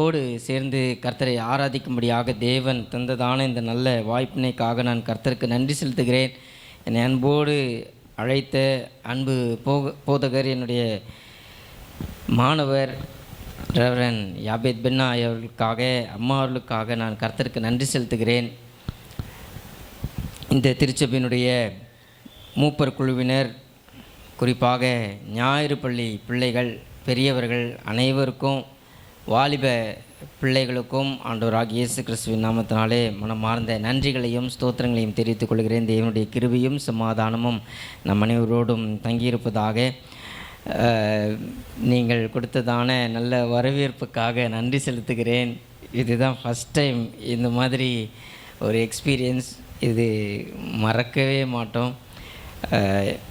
ஓடு சேர்ந்து கர்த்தரை ஆராதிக்கும்படியாக தேவன் தந்ததான இந்த நல்ல வாய்ப்பினைக்காக நான் கர்த்தருக்கு நன்றி செலுத்துகிறேன். என்னை அன்போடு அழைத்த அன்பு போதகர் என்னுடைய மாணவர் ரெவரன் யாபேத் பென்னா அவர்களுக்காக, அம்மா அவர்களுக்காக நான் கர்த்தருக்கு நன்றி செலுத்துகிறேன். இந்த திருச்சபையினுடைய மூப்பர் குழுவினர், குறிப்பாக ஞாயிறு பள்ளி பிள்ளைகள், பெரியவர்கள் அனைவருக்கும், வாலிப பிள்ளைகளுக்கும் ஆண்டவராகிய இயேசு கிறிஸ்துவின் நாமத்தினாலே மனமார்ந்த நன்றிகளையும் ஸ்தோத்திரங்களையும் தெரிவித்துக் கொள்கிறேன். தேவனுடைய கிருபையும் சமாதானமும் நம் அனைவரோடும் தங்கியிருப்பதாக. நீங்கள் கொடுத்ததான நல்ல வரவேற்புக்காக நன்றி செலுத்துகிறேன். இதுதான் ஃபஸ்ட் டைம் இந்த மாதிரி ஒரு எக்ஸ்பீரியன்ஸ். இது மறக்கவே மாட்டோம்.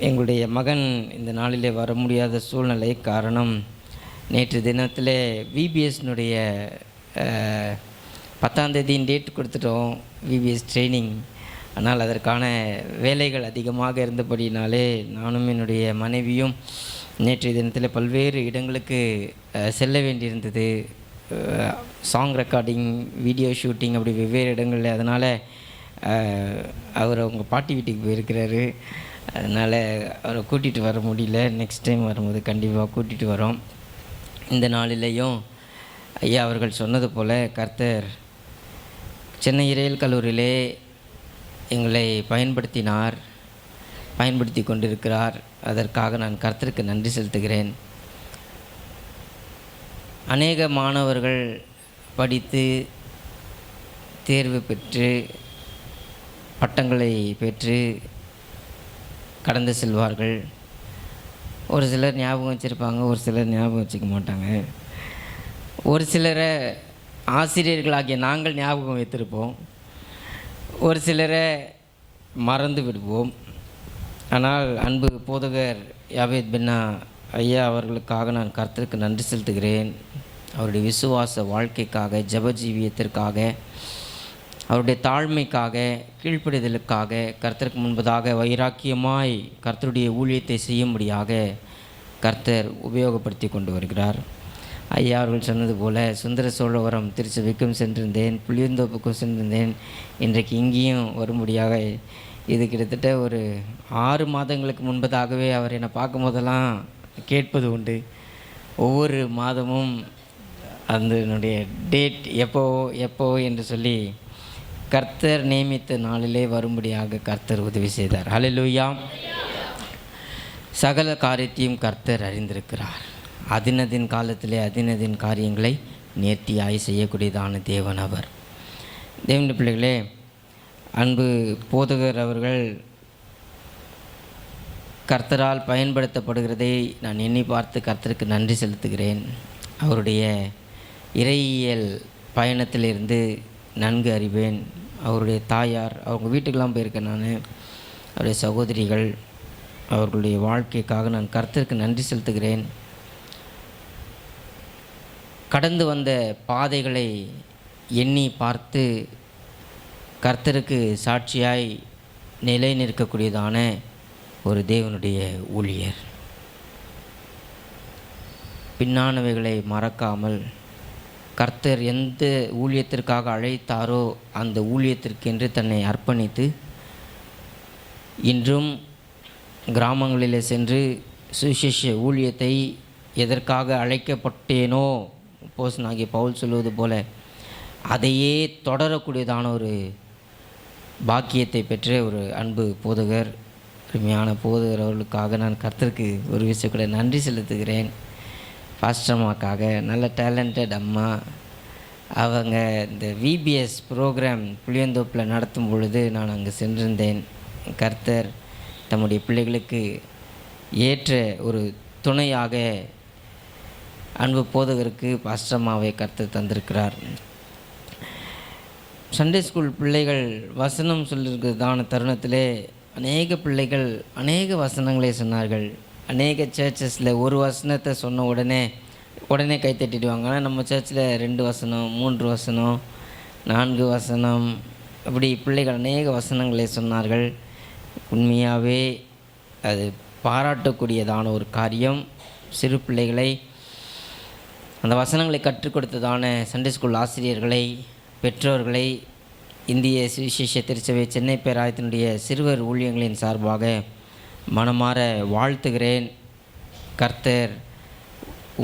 எங்களுடைய மகன் இந்த நாளிலே வர முடியாத சூழ்நிலை காரணம், நேற்று தினத்தில் விபிஎஸ்னுடைய 10ஆம் தேதி டேட் கொடுத்துட்டோம், விபிஎஸ் ட்ரைனிங். ஆனால் அதற்கான வேலைகள் அதிகமாக இருந்தபடினாலே நானும் என்னுடைய மனைவியும் நேற்று தினத்தில் பல்வேறு இடங்களுக்கு செல்ல வேண்டியிருந்தது. சாங் ரெக்கார்டிங், வீடியோ ஷூட்டிங், அப்படி வெவ்வேறு இடங்களில். அதனால் அவர் அவங்க பாட்டி வீட்டுக்கு போயிருக்கிறாரு. அதனால் அவரை கூட்டிகிட்டு வர முடியல. நெக்ஸ்ட் டைம் வரும்போது கண்டிப்பாக கூட்டிகிட்டு வரோம். இந்த நாளிலேயும் ஐயா அவர்கள் சொன்னது போல் கர்த்தர் சென்னை இறையியல் கல்லூரியிலே எங்களை பயன்படுத்தி கொண்டிருக்கிறார். அதற்காக நான் கர்த்தருக்கு நன்றி செலுத்துகிறேன். அநேக மாணவர்கள் படித்து தேர்வு பெற்று பட்டங்களை பெற்று கடந்து செல்வார்கள். ஒரு சிலர் ஞாபகம் வச்சுருப்பாங்க, ஒரு சிலர் ஞாபகம் வச்சுக்க மாட்டாங்க. ஒரு சிலரை ஆசிரியர்களாகிய நாங்கள் ஞாபகம் வைத்திருப்போம், ஒரு சிலரை மறந்து விடுவோம். ஆனால் அன்பு போதகர் யாபேத் பென்னா ஐயா அவர்களுக்காக நான் கர்த்தருக்கு நன்றி செலுத்துகிறேன். அவருடைய விசுவாச வாழ்க்கைக்காக, ஜபஜீவியத்திற்காக, அவருடைய தாழ்மைக்காக, கீழ்ப்படிதலுக்காக, கர்த்தருக்கு முன்பதாக வைராக்கியமாய் கர்த்தருடைய ஊழியத்தை செய்யும்படியாக கர்த்தர் உபயோகப்படுத்தி கொண்டு வருகிறார். ஐயா அவர்கள் சொன்னது போல் சுந்தர சோழவரம் திருச்சபைக்கும் சென்றிருந்தேன், புளியந்தோப்புக்கும் சென்றிருந்தேன். இன்றைக்கு இங்கேயும் வரும்படியாக, இது கிட்டத்தட்ட ஒரு 6 மாதங்களுக்கு முன்பதாகவே அவர் என்னை பார்க்கும் போதெல்லாம் கேட்பது உண்டு. ஒவ்வொரு மாதமும் அதனுடைய டேட் எப்போ என்று சொல்லி கர்த்தர் நியமித்த நாளிலே வரும்படியாக கர்த்தர் உதவி செய்தார். ஹல்லேலூயா. சகல காரியத்தையும் கர்த்தர் அறிந்திருக்கிறார். அதினதின் காலத்திலே அதினதின் காரியங்களை நேர்த்தியாய் செய்யக்கூடியதான தேவன் அவர். தேவனுடைய பிள்ளைகளே, அன்பு போதகர் அவர்கள் கர்த்தரால் பயன்படுத்தப்படுகிறதை நான் எண்ணி பார்த்து கர்த்தருக்கு நன்றி செலுத்துகிறேன். அவருடைய இறையியல் பயணத்திலிருந்து நன்கு அறிவேன். அவருடைய தாயார், அவங்க வீட்டுக்கெல்லாம் போயிருக்கேன் நான். அவருடைய சகோதரிகள், அவர்களுடைய வாழ்க்கைக்காக நான் கர்த்தருக்கு நன்றி செலுத்துகிறேன். கடந்து வந்த பாதைகளை எண்ணி பார்த்து கர்த்தருக்கு சாட்சியாய் நிலை நிற்கக்கூடியதான ஒரு தேவனுடைய ஊழியர். பின்னானவைகளை மறக்காமல் கர்த்தர் எந்த ஊழியத்திற்காக அழைத்தாரோ அந்த ஊழியத்திற்கென்று தன்னை அர்ப்பணித்து இன்றும் கிராமங்களில் சென்று சுவிசேஷ ஊழியத்தை எதற்காக அழைக்கப்பட்டேனோ, அப்போஸ்தலனாகிய பவுல் சொல்வது போல அதையே தொடரக்கூடியதான ஒரு பாக்கியத்தை பெற்ற ஒரு அன்பு போதகர், அருமையான போதகர் அவர்களுக்காக நான் கர்த்தருக்கு ஒரு விஷயம் கூட நன்றி செலுத்துகிறேன். பாஸ்டர்மாக்காக, நல்ல டேலண்டட் அம்மா. அவங்க இந்த விபிஎஸ் ப்ரோக்ராம் புளியந்தோப்பில் நடத்தும் பொழுது நான் அங்கே சென்றிருந்தேன். கர்த்தர் தம்முடைய பிள்ளைகளுக்கு ஏற்ற ஒரு துணையாக அன்பு போதகருக்கு பாஸ்டர்மாவை கர்த்தர் தந்திருக்கிறார். சண்டே ஸ்கூல் பிள்ளைகள் வசனம் சொல்லியிருக்கிறதான தருணத்திலே அநேக பிள்ளைகள் அநேக வசனங்களை சொன்னார்கள். அநேக சர்ச்சஸில் ஒரு வசனத்தை சொன்ன உடனே கை தட்டிடுவாங்க. ஆனால் நம்ம சர்ச்சில் 2 வசனம், 3 வசனம், 4 வசனம், அப்படி பிள்ளைகள் அநேக வசனங்களை சொன்னார்கள். உண்மையாகவே அது பாராட்டக்கூடியதான ஒரு காரியம். சிறு பிள்ளைகளை அந்த வசனங்களை கற்றுக் கொடுத்ததான சண்டே ஸ்கூல் ஆசிரியர்களை, பெற்றோர்களை, இந்திய சுவிசேஷ திருச்சபை சென்னை பேராயத்தினுடைய சிறுவர் ஊழியங்களின் சார்பாக மனமாற வாழ்த்துகிறேன். கர்த்தர்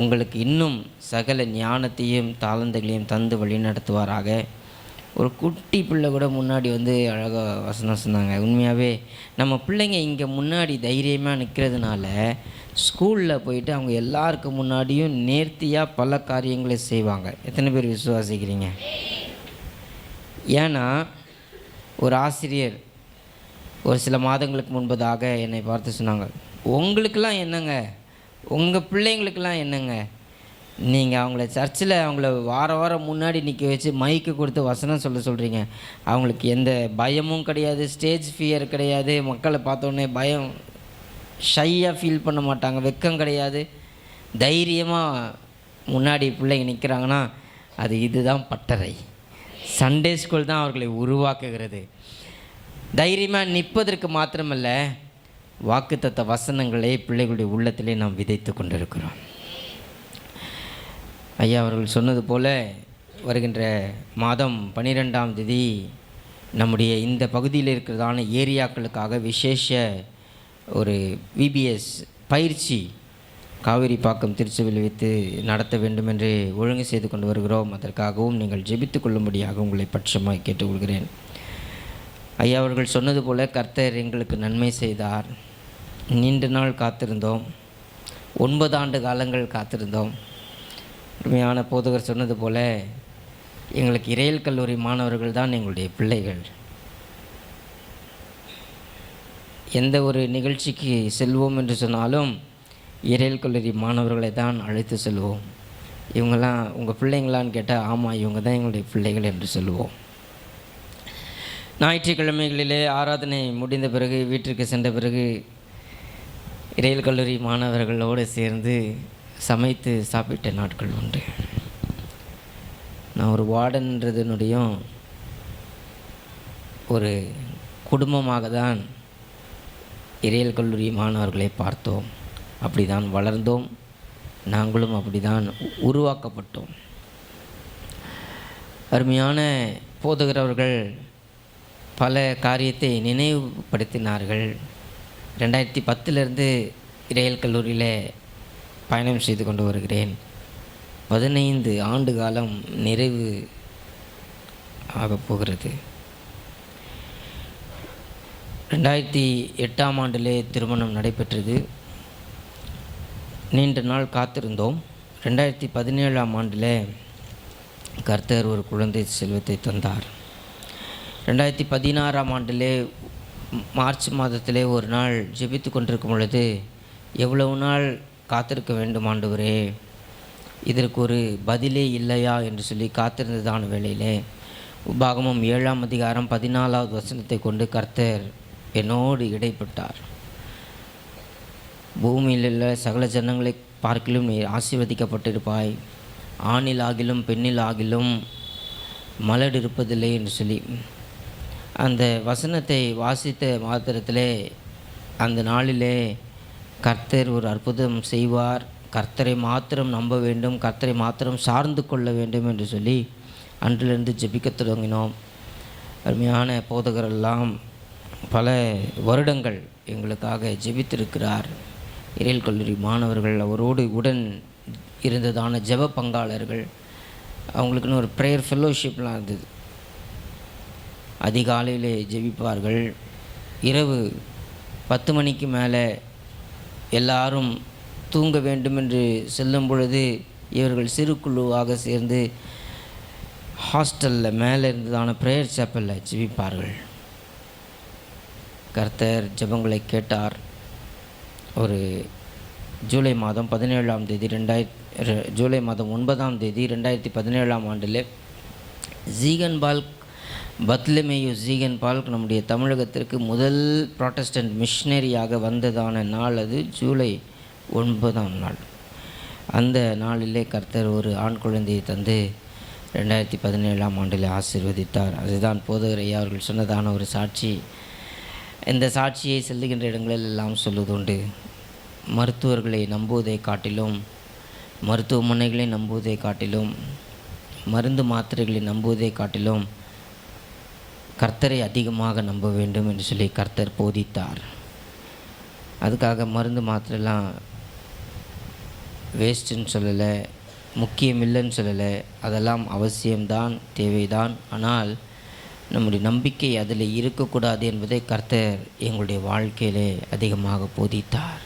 உங்களுக்கு இன்னும் சகல ஞானத்தையும் தாளந்துகளையும் தந்து வழி நடத்துவாராக. ஒரு குட்டி பிள்ளை கூட முன்னாடி வந்து அழகாக வசனம் சொன்னாங்க. உண்மையாகவே நம்ம பிள்ளைங்க இங்கே முன்னாடி தைரியமாக நிற்கிறதுனால ஸ்கூலில் போயிட்டு அவங்க எல்லாருக்கு முன்னாடியும் நேர்த்தியாக பல காரியங்களை செய்வாங்க. எத்தனை பேர் விசுவாசிக்கிறீங்க? ஏன்னா ஒரு ஆசிரியர் ஒரு சில மாதங்களுக்கு முன்பதாக என்னை பார்த்து சொன்னாங்க, உங்களுக்கெல்லாம் என்னங்க, உங்கள் பிள்ளைங்களுக்கெல்லாம் என்னங்க, நீங்கள் அவங்கள சர்ச்சில் அவங்கள வாரம் முன்னாடி நிற்க வச்சு மைக்கு கொடுத்து வசனம் சொல்கிறீங்க. அவங்களுக்கு எந்த பயமும் கிடையாது, ஸ்டேஜ் ஃபியர் கிடையாது, மக்களை பார்த்தோன்னே பயம் ஷையாக ஃபீல் பண்ண மாட்டாங்க, வெக்கம் கிடையாது. தைரியமாக முன்னாடி பிள்ளைங்க நிற்கிறாங்கன்னா அது இதுதான் பட்டறை. சண்டே ஸ்கூல் தான் அவர்களை உருவாக்குகிறது. தைரியமாக நிற்பதற்கு மாத்திரமல்ல, வாக்குத்தத்த வசனங்களை பிள்ளைகளுடைய உள்ளத்திலே நாம் விதைத்து கொண்டிருக்கிறோம். ஐயா அவர்கள் சொன்னது போல் வருகின்ற மாதம் 12ஆம் தேதி நம்முடைய இந்த பகுதியில் இருக்கிறதான ஏரியாக்களுக்காக விசேஷ ஒரு விபிஎஸ் பயிற்சி காவேரி பாக்கம் திருச்சபையில் வைத்து நடத்த வேண்டும் என்று ஒழுங்கு செய்து கொண்டு வருகிறோம். அதற்காகவும் நீங்கள் ஜெபித்து கொள்ளும்படியாக உங்களை பட்சமாக கேட்டுக்கொள்கிறேன். ஐயா அவர்கள் சொன்னது போல் கர்த்தர் எங்களுக்கு நன்மை செய்தார். நீண்ட நாள் காத்திருந்தோம், 9 ஆண்டு காலங்கள் காத்திருந்தோம். உண்மையான போதகர் சொன்னது போல் எங்களுக்கு இறையல் கல்லூரி மாணவர்கள் தான் எங்களுடைய பிள்ளைகள். எந்த ஒரு நிகழ்ச்சிக்கு செல்வோம் என்று சொன்னாலும் இறையல் கல்லூரி மாணவர்களை தான் அழைத்து செல்வோம். இவங்கெல்லாம் உங்கள் பிள்ளைங்களான்னு கேட்டால் ஆமாம் இவங்க தான் எங்களுடைய பிள்ளைகள் என்று சொல்லுவோம். ஞாயிற்றுக்கிழமைகளிலே ஆராதனை முடிந்த பிறகு வீட்டிற்கு சென்ற பிறகு இறையல் கல்லூரி மாணவர்களோடு சேர்ந்து சமைத்து சாப்பிட்ட நாட்கள் உண்டு. நான் ஒரு வார்டன்றதனுடையும் ஒரு குடும்பமாக தான் இறையல் கல்லூரி மாணவர்களை பார்த்தோம். அப்படி தான் வளர்ந்தோம், நாங்களும் அப்படி தான் உருவாக்கப்பட்டோம். அருமையான போதகரவர்கள் பல காரியத்தை நினைவுபடுத்தினார்கள். 2010 இறையல் கல்லூரியில் பயணம் செய்து கொண்டு வருகிறேன். 15 ஆண்டு காலம் நிறைவு ஆகப் போகிறது. 2008ஆம் ஆண்டிலே திருமணம் நடைபெற்றது. நீண்ட நாள் காத்திருந்தோம். 2017ஆம் ஆண்டில் கர்த்தர் ஒரு குழந்தை செல்வத்தை தந்தார். 2016ஆம் ஆண்டிலே மார்ச் மாதத்திலே ஒரு நாள் ஜெபித்து கொண்டிருக்கும் பொழுது, எவ்வளவு நாள் காத்திருக்க வேண்டும் ஆண்டவரே, இதற்கு ஒரு பதிலே இல்லையா என்று சொல்லி காத்திருந்ததான வேளையிலே உபாகமம் 7ஆம் அதிகாரம் 14வது வசனத்தை கொண்டு கர்த்தர் என்னோடு இடைப்பட்டார். பூமியில் உள்ள சகல ஜனங்களை பார்க்கிலும் நீ ஆசீர்வதிக்கப்பட்டிருப்பாய், ஆணில் ஆகிலும் பெண்ணில் ஆகிலும் மலடு இருப்பதில்லை என்று சொல்லி அந்த வசனத்தை வாசித்த மாத்திரத்திலே அந்த நாளிலே கர்த்தர் ஒரு அற்புதம் செய்வார், கர்த்தரை மாத்திரம் நம்ப வேண்டும், கர்த்தரை மாத்திரம் சார்ந்து கொள்ள வேண்டும் என்று சொல்லி அன்றிலிருந்து ஜெபிக்க தொடங்கினோம். அருமையான போதகரெல்லாம் பல வருடங்கள் எங்களுக்காக ஜெபித்திருக்கிறார். இறையல் கல்லூரி மாணவர்கள் அவரோடு உடன் இருந்ததான ஜெப பங்காளர்கள், அவங்களுக்குன்னு ஒரு ப்ரேயர் ஃபெல்லோஷிப்லாம் இருந்தது. அதிகாலையில் ஜெபிப்பார்கள். இரவு 10 மணிக்கு மேலே எல்லாரும் தூங்க வேண்டும் என்று செல்லும் பொழுது இவர்கள் சிறு குழுவாக சேர்ந்து ஹாஸ்டலில் மேலே இருந்ததான ப்ரேயர் சேப்பலில் ஜெபிப்பார்கள். கர்த்தர் ஜெபங்களை கேட்டார். ஒரு ஜூலை மாதம் 17ஆம் தேதி ஜூலை மாதம் 9ஆம் தேதி 2017ஆம் ஆண்டில் ஜீகன் பால்க் பத்லமேயு ஜீகன் பால்க் நம்முடைய தமிழகத்திற்கு முதல் ப்ராட்டஸ்டன்ட் மிஷினரியாக வந்ததான நாள் அது ஜூலை 9ஆம் நாள். அந்த நாளிலே கர்த்தர் ஒரு ஆண் குழந்தையை தந்து 2017ஆம் ஆண்டில் ஆசீர்வதித்தார். அதுதான் போதகர் ஐயா அவர்கள் சொன்னதான ஒரு சாட்சி. இந்த சாட்சியை செல்லுகின்ற இடங்களில் எல்லாம் சொல்லுவதுண்டு. மருத்துவர்களை நம்புவதை காட்டிலும் மருத்துவமனைகளை நம்புவதை காட்டிலும், மருந்து மாத்திரைகளை நம்புவதை காட்டிலும் கர்த்தரை அதிகமாக நம்ப வேண்டும் என்று சொல்லி கர்த்தர் போதித்தார். அதுக்காக மருந்து மாத்திரைலாம் வேஸ்ட்டுன்னு சொல்லலை, முக்கியம் இல்லைன்னு சொல்லலை. அதெல்லாம் அவசியம்தான், தேவைதான். ஆனால் நம்முடைய நம்பிக்கை அதில் இருக்கக்கூடாது என்பதை கர்த்தர் எங்களுடைய வாழ்க்கையிலே அதிகமாக போதித்தார்.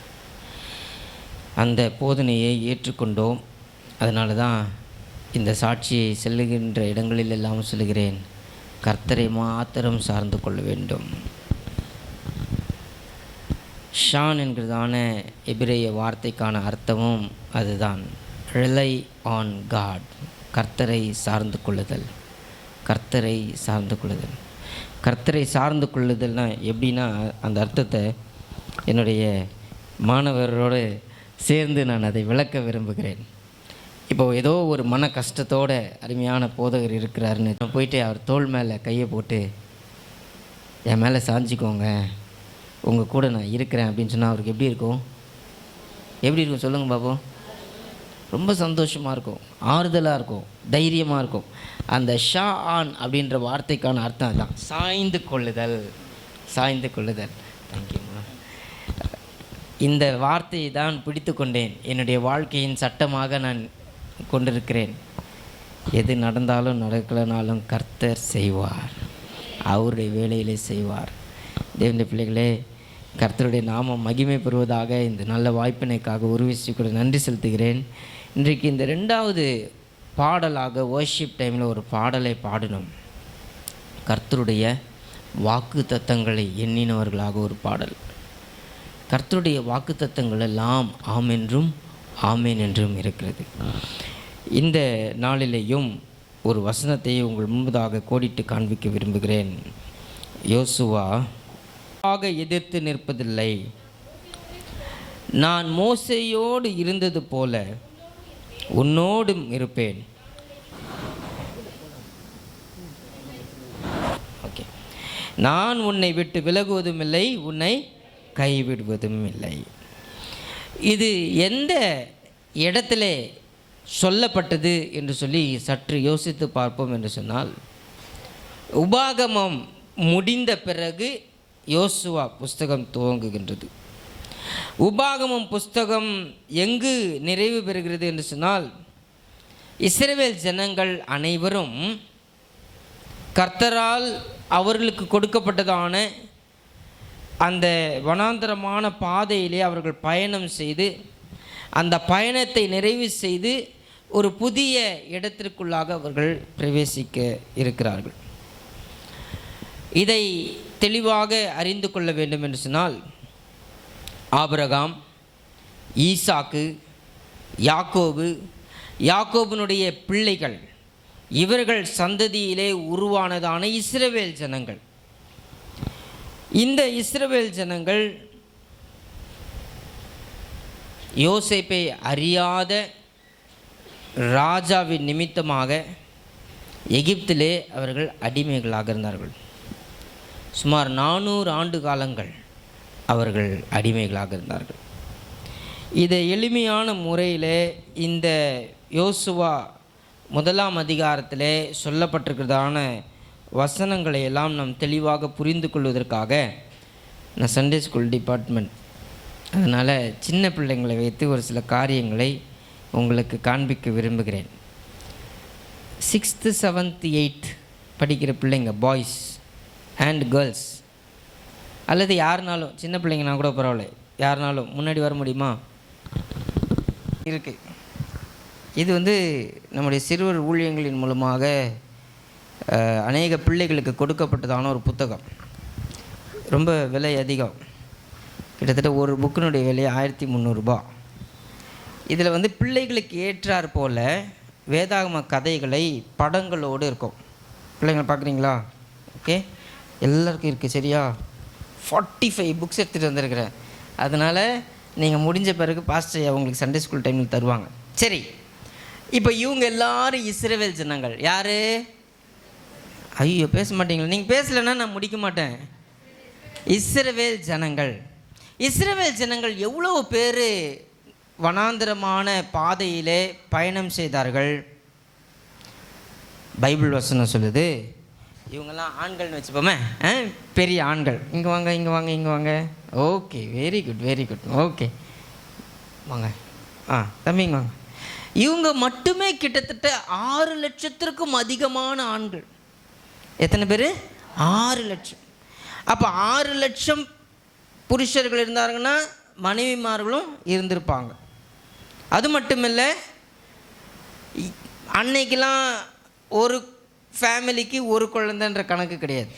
அந்த போதனையை ஏற்றுக்கொண்டோம். அதனால தான் இந்த சாட்சியை செல்லுகின்ற இடங்களில் எல்லாம் சொல்லுகிறேன், கர்த்தரை மாத்திரம் சார்ந்து கொள்ள வேண்டும். ஷான் என்கிறதான எபிரேய வார்த்தைக்கான அர்த்தமும் அதுதான், ரிலை ஆன் காட், கர்த்தரை சார்ந்து கொள்ளுதல். கர்த்தரை சார்ந்து கொள்ளுதல், கர்த்தரை சார்ந்து கொள்ளுதல்னால் எப்படின்னா, அந்த அர்த்தத்தை என்னுடைய மாணவரோடு சேர்ந்து நான் அதை விளக்க விரும்புகிறேன். இப்போது ஏதோ ஒரு மன கஷ்டத்தோடு அருமையான போதகர் இருக்கிறாருன்னு போயிட்டு அவர் தோள் மேலே கையை போட்டு என் மேலே சாஞ்சிக்கோங்க, உங்கள் கூட நான் இருக்கிறேன் அப்படின்னு சொன்னால் அவருக்கு எப்படி இருக்கும்? எப்படி இருக்கும் சொல்லுங்கள் பாப்போம்? ரொம்ப சந்தோஷமாக இருக்கும், ஆறுதலாக இருக்கும், தைரியமாக இருக்கும். அந்த ஷா ஆன் அப்படின்ற வார்த்தைக்கான அர்த்தம் அதுதான், சாய்ந்து கொள்ளுதல். சாய்ந்து கொள்ளுதல். தேங்க்யூம்மா. இந்த வார்த்தையை தான் பிடித்து கொண்டேன், என்னுடைய வாழ்க்கையின் சட்டமாக நான் கொண்டிருக்கிறேன். எது நடந்தாலும் நடக்கலனாலும் கர்த்தர் செய்வார், அவருடைய வேலையிலே செய்வார். தேவனுடைய பிள்ளைகளே, கர்த்தருடைய நாமம் மகிமை பெறுவதாக. இந்த நல்ல வாய்ப்பினைக்காக கூட நன்றி செலுத்துகிறேன். இன்றைக்கு இந்த 2வது பாடலாக வர்ஷிப் டைமில் ஒரு பாடலை பாடினோம். கர்த்தருடைய வாக்கு தத்தங்களை எண்ணினவர்களாக ஒரு பாடல். கர்த்தருடைய வாக்கு தத்தங்கள் எல்லாம் ஆம் என்றும் ஆமேன் என்றும் இருக்கிறது. இந்த நாளிலேயும் ஒரு வசனத்தை உங்கள் முன்பதாக கோடிட்டு காண்பிக்க விரும்புகிறேன். யோசுவா எதிர்த்து நிற்பதில்லை, நான் மோசேயோடு இருந்தது போல உன்னோடும் இருப்பேன். ஓகே, நான் உன்னை விட்டு விலகுவதும் இல்லை, உன்னை கைவிடுவதும் இல்லை. இது எந்த இடத்துல சொல்லப்பட்டது என்று சொல்லி சற்று யோசித்து பார்ப்போம் என்று சொன்னால், உபாகமம் முடிந்த பிறகு யோசுவா புஸ்தகம் துவங்குகின்றது. உபாகமம் புஸ்தகம் எங்கு நிறைவு பெறுகிறது என்று சொன்னால், இஸ்ரவேல் ஜனங்கள் அனைவரும் கர்த்தரால் அவர்களுக்கு கொடுக்கப்பட்டதான அந்த வனாந்தரமான பாதையிலே அவர்கள் பயணம் செய்து, அந்த பயணத்தை நிறைவு செய்து ஒரு புதிய இடத்திற்குள்ளாக அவர்கள் பிரவேசிக்க இருக்கிறார்கள். இதை தெளிவாக அறிந்து கொள்ள வேண்டும் என்று சொன்னால், ஆபிரகாம், ஈசாக்கு, யாக்கோபு, யாக்கோபினுடைய பிள்ளைகள், இவர்கள் சந்ததியிலே உருவானதான இஸ்ரவேல் ஜனங்கள். இந்த இஸ்ரவேல் ஜனங்கள் யோசேப்பை அறியாத ராஜாவின் நிமித்தமாக எகிப்திலே அவர்கள் அடிமைகளாக இருந்தார்கள். சுமார் 400 ஆண்டு காலங்கள் அவர்கள் அடிமைகளாக இருந்தார்கள். இதை எளிமையான முறையில் இந்த யோசுவா 1ஆம் அதிகாரத்திலே சொல்லப்பட்டிருக்கிறதான வசனங்களை எல்லாம் நாம் தெளிவாக புரிந்து கொள்வதற்காக நான் சண்டே ஸ்கூல் டிபார்ட்மெண்ட், அதனால் சின்ன பிள்ளைங்களை வைத்து ஒரு சில காரியங்களை உங்களுக்கு காண்பிக்க விரும்புகிறேன். 6th 7th 8th படிக்கிற பிள்ளைங்க, பாய்ஸ் அண்ட் கேர்ள்ஸ், அல்லது யாருனாலும், சின்ன பிள்ளைங்கன்னா கூட பரவாயில்ல, யாருனாலும் முன்னாடி வர முடியுமா? இருக்குது. இது நம்முடைய சிறுவர் ஊழியங்களின் மூலமாக அநேக பிள்ளைகளுக்கு கொடுக்கப்பட்டதான ஒரு புத்தகம். ரொம்ப விலை அதிகம், கிட்டத்தட்ட ஒரு புக்கினுடைய விலை 1300 ரூபாய். இதில் பிள்ளைகளுக்கு ஏற்றார் போல் வேதாகம கதைகளை படங்களோடு இருக்கும். பிள்ளைங்களை பார்க்குறீங்களா? ஓகே, எல்லாருக்கும் இருக்குது. சரியா? 45 புக்ஸ் எடுத்துகிட்டு வந்திருக்கிறேன். அதனால் நீங்கள் முடிஞ்ச பிறகு பாஸ்டர் அவங்களுக்கு சண்டே ஸ்கூல் டைமில் தருவாங்க. சரி, இப்போ இவங்க எல்லாரும் இஸ்ரவேல் ஜனங்கள். யார்? ஐயோ, பேச மாட்டீங்களா? நீங்கள் பேசலைன்னா நான் முடிக்க மாட்டேன். இஸ்ரவேல் ஜனங்கள். இஸ்ரவேல் ஜனங்கள் எவ்வளோ பேர் வனாந்திரமான பாதையிலே பயணம் செய்தார்கள். பைபிள் வசனம் சொல்லுது, இவங்கெல்லாம் ஆண்கள்னு வச்சுப்போமே, பெரிய ஆண்கள். இங்கே வாங்க, இங்கே வாங்க, இங்கே வாங்க. Okay, very good, very good. Okay, வாங்க. தம்பிங்க வாங்க. இவங்க மட்டுமே கிட்டத்தட்ட 6 லட்சத்திற்கும் அதிகமான ஆண்கள். எத்தனை பேர்? 6 லட்சம். அப்போ 6 லட்சம் புருஷர்கள் இருந்தாங்கன்னா மனைவிமார்களும் இருந்திருப்பாங்க. அது மட்டும் இல்லை, அன்னைக்கெல்லாம் ஒரு ஃபேமிலிக்கு ஒரு குழந்தைன்ற கணக்கு கிடையாது.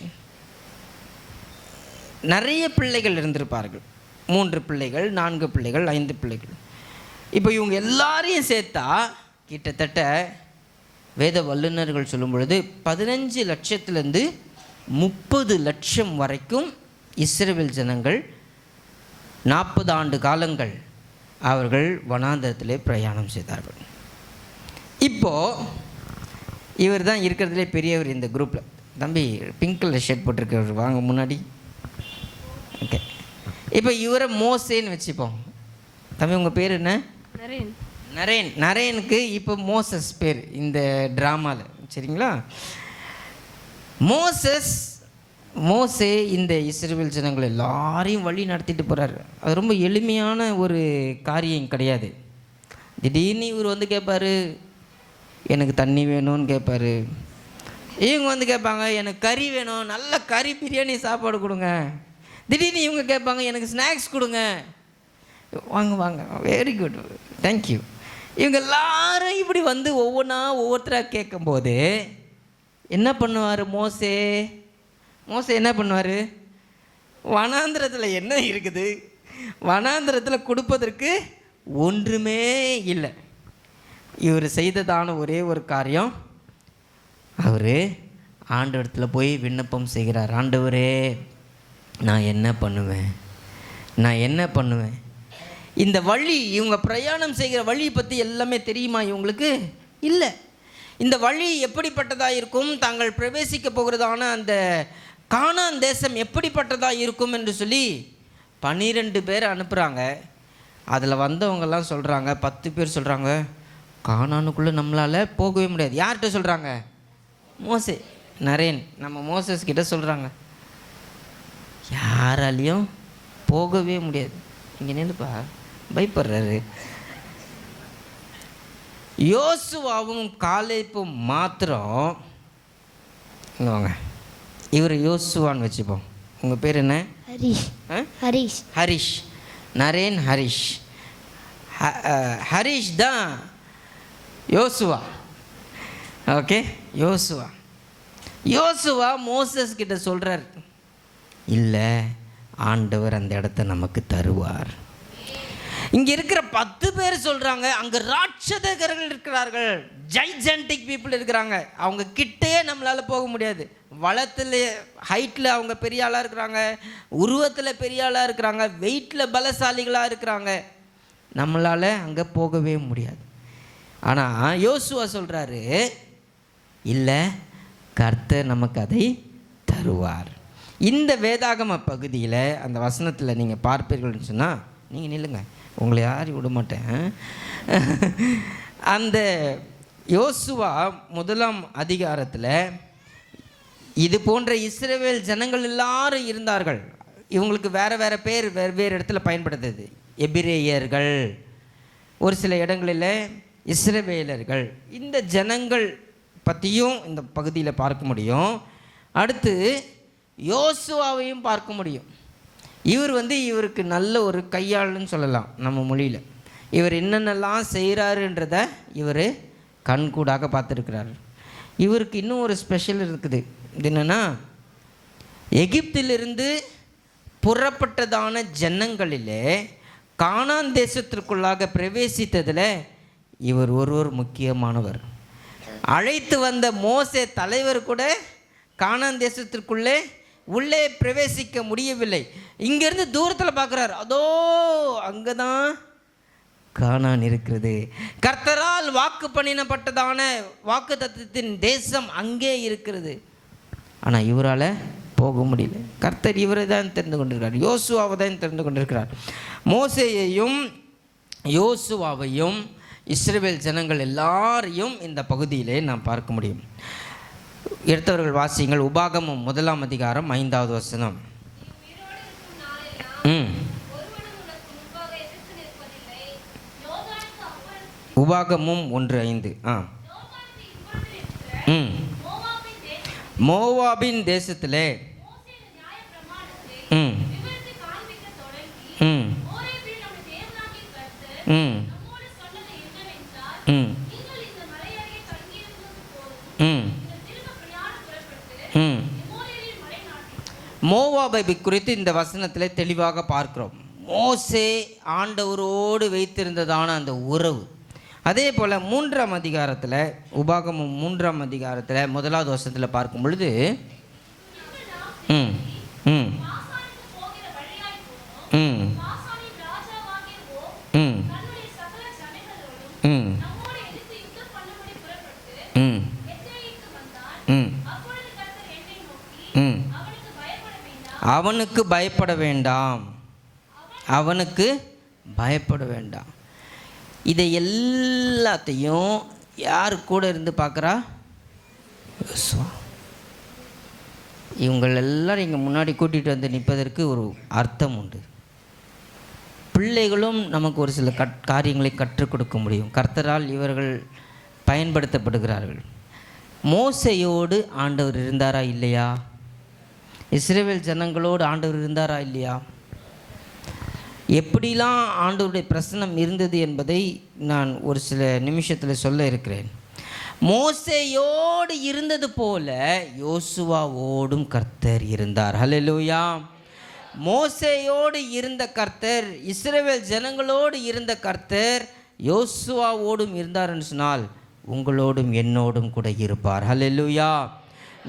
நிறைய பிள்ளைகள் இருந்திருப்பார்கள். 3 பிள்ளைகள், 4 பிள்ளைகள், 5 பிள்ளைகள். இப்போ இவங்க எல்லாரையும் சேர்த்தா கிட்டத்தட்ட வேத வல்லுநர்கள் சொல்லும் பொழுது 15 லட்சத்திலேருந்து 30 லட்சம் வரைக்கும் இஸ்ரவேல் ஜனங்கள் 40 ஆண்டு காலங்கள் அவர்கள் வனாந்தரத்திலே பிரயாணம் செய்தார்கள். இப்போது இவர் தான் இருக்கிறதுலே பெரியவர் இந்த குரூப்பில். தம்பி பிங்க் கலர் ஷர்ட் போட்டிருக்கிறவர் வாங்க முன்னாடி. ஓகே, இப்போ இவரை மோசேன்னு வச்சுப்போம். தம்பி உங்கள் பேர் என்ன? நரேன். நரேன். நரேனுக்கு இப்போ மோசஸ் பேர் இந்த ட்ராமாவில். சரிங்களா? மோசே இந்த இஸ்ரவேல் ஜனங்கள் எல்லாரையும் வழி நடத்திட்டு போகிறார். அது ரொம்ப எளிமையான ஒரு காரியம் கிடையாது. திடீர்னு இவர் வந்து கேட்பார், எனக்கு தண்ணி வேணும்னு கேட்பார். இவங்க வந்து கேட்பாங்க, எனக்கு கறி வேணும், நல்ல கறி பிரியாணி சாப்பாடு கொடுங்க. திடீர்னு இவங்க கேட்பாங்க, எனக்கு ஸ்நாக்ஸ் கொடுங்க. வாங்க வாங்க, வெரி குட், தேங்க்யூ. இவங்க எல்லாரும் இப்படி வந்து ஒவ்வொருத்தராக கேட்கும்போது என்ன பண்ணுவார் மோசே என்ன பண்ணுவார்? வனாந்திரத்தில் என்ன இருக்குது? வனாந்திரத்தில் கொடுப்பதற்கு ஒன்றுமே இல்லை. இவர் செய்ததான ஒரே ஒரு காரியம், அவர் ஆண்டவரத்தில் போய் விண்ணப்பம் செய்கிறார். ஆண்டவரே, நான் என்ன பண்ணுவேன்? இந்த வழி, இவங்க பிரயாணம் செய்கிற வழி பற்றி எல்லாமே தெரியுமா இவங்களுக்கு? இல்லை. இந்த வழி எப்படிப்பட்டதாக இருக்கும், தாங்கள் பிரவேசிக்க போகிறதான அந்த கானான் தேசம் எப்படிப்பட்டதாக இருக்கும் என்று சொல்லி 12 பேர் அனுப்புகிறாங்க. அதில் வந்தவங்கெல்லாம் சொல்கிறாங்க, 10 பேர் சொல்கிறாங்க, கானானுக்குள்ளே நம்மளால் போகவே முடியாது. யார்கிட்ட சொல்கிறாங்க? மோசே, நரேன், நம்ம மோசஸ் கிட்ட சொல்கிறாங்க, யாராலையும் போகவே முடியாது. இங்கே நின்றுப்பா, பயப்படுறாரு. யோசுவாவும் காலேப்பும் மாத்திரம் இங்கே வாங்க. இவர் யோசுவான்னு வச்சுப்போம். உங்கள் பேர் என்ன? ஹரிஷ். நரேன் ஹரிஷ். ஹரிஷ் தான் யோசுவா. ஓகே, யோசுவா மோசஸ் கிட்ட சொல்கிறார், இல்லை, ஆண்டவர் அந்த இடத்த நமக்கு தருவார். இங்கே இருக்கிற 10 பேர் சொல்கிறாங்க, அங்கே ராட்சதகர்கள் இருக்கிறார்கள், ஜைஜென்டிக் பீப்புள் இருக்கிறாங்க, அவங்க கிட்டே நம்மளால் போக முடியாது. வளத்தில் ஹைட்டில் அவங்க பெரிய ஆளாக இருக்கிறாங்க, உருவத்தில் பெரிய ஆளாக இருக்கிறாங்க, வெயிட்டில் பலசாலிகளாக இருக்கிறாங்க, நம்மளால் அங்கே போகவே முடியாது. ஆனால் யோசுவா சொல்கிறாரு, இல்லை, கர்த்தர் நமக்கு அதை தருவார். இந்த வேதாகம பகுதியில் அந்த வசனத்தில் நீங்கள் பார்ப்பீர்கள்னு சொன்னால், நீங்கள் நில்லுங்க, உங்களை யாரையும் விட மாட்டேன். அந்த யோசுவா 1ஆம் அதிகாரத்தில் இது போன்ற இஸ்ரவேல் ஜனங்கள் எல்லாரும் இருந்தார்கள். இவங்களுக்கு வேறு பேர் வெவ்வேறு இடத்துல பயன்படுத்துது. எபிரேயர்கள், ஒரு சில இடங்களில் இஸ்ரவேலர்கள். இந்த ஜனங்கள் பற்றியும் இந்த பகுதியில் பார்க்க முடியும். அடுத்து யோசுவாவையும் பார்க்க முடியும். இவருக்கு நல்ல ஒரு கையாளுன்னு சொல்லலாம் நம்ம மொழியில். இவர் என்னென்னலாம் செய்கிறாருன்றத இவர் கண்கூடாக பார்த்துருக்கிறார். இவருக்கு இன்னும் ஒரு ஸ்பெஷல் இருக்குது. இது என்னென்னா, எகிப்திலிருந்து புறப்பட்டதான ஜனங்களிலே கானான் தேசத்திற்குள்ளாக பிரவேசித்ததில் இவர் ஒருவர் முக்கியமானவர். அழைத்து வந்த மோசே தலைவர் கூட கானான் தேசத்திற்குள்ளே உள்ளே பிரவேசிக்க முடியவில்லை. இங்கேருந்து தூரத்தில் பார்க்குறார், அதோ அங்கே தான் கானான் இருக்கிறது. கர்த்தரால் வாக்கு பண்ணினப்பட்டதான வாக்கு தத்தத்தின் தேசம் அங்கே இருக்கிறது. ஆனால் இவரால் போக முடியல. கர்த்தர் இவரை தான் தெரிந்து கொண்டிருக்கிறார், யோசுவாவை தான் தெரிந்து கொண்டிருக்கிறார். மோசேயையும் யோசுவாவையும் இஸ்ரவேல் ஜனங்கள் எல்லாரையும் இந்த பகுதியிலே நாம் பார்க்க முடியும். எடுத்தவர்கள் வாசியுங்கள். உபாகமம் 1ஆம் அதிகாரம் 5வது வசனம். உபாகமும் 1:5. மோவாபின் தேசத்திலே மோவாபை குறித்து இந்த வசனத்தில் தெளிவாக பார்க்கிறோம். மோசே ஆண்டவரோடு வைத்திருந்ததான அந்த உறவு. அதே போல் 3ஆம் அதிகாரத்தில், உபாகமம் 3ஆம் அதிகாரத்தில் 1வது வசனத்தில் பார்க்கும் பொழுது அவனுக்கு பயப்பட வேண்டாம், அவனுக்கு பயப்பட வேண்டாம். இதை எல்லாத்தையும் யார் கூட இருந்து பார்க்குறா? யோசுவா. இவங்கள் எல்லாரும் இங்கே முன்னாடி கூட்டிகிட்டு வந்து நிற்பதற்கு ஒரு அர்த்தம் உண்டு. பிள்ளைகளும் நமக்கு ஒரு சில காரியங்களை கற்றுக் கொடுக்க முடியும். கர்த்தரால் இவர்கள் பயன்படுத்தப்படுகிறார்கள். மோசையோடு ஆண்டவர் இருந்தாரா இல்லையா? இஸ்ரவேல் ஜனங்களோடு ஆண்டவர் இருந்தாரா இல்லையா? எப்படிலாம் ஆண்டவருடைய பிரசன்னம் இருந்தது என்பதை நான் ஒரு சில நிமிஷத்தில் சொல்ல இருக்கிறேன். மோசேயோடு இருந்தது போல யோசுவாவோடும் கர்த்தர் இருந்தார். ஹல்லேலூயா. மோசேயோடு இருந்த கர்த்தர், இஸ்ரவேல் ஜனங்களோடு இருந்த கர்த்தர் யோசுவாவோடும் இருந்தார்னு சொன்னால் உங்களோடும் என்னோடும் கூட இருப்பார். ஹல்லேலூயா.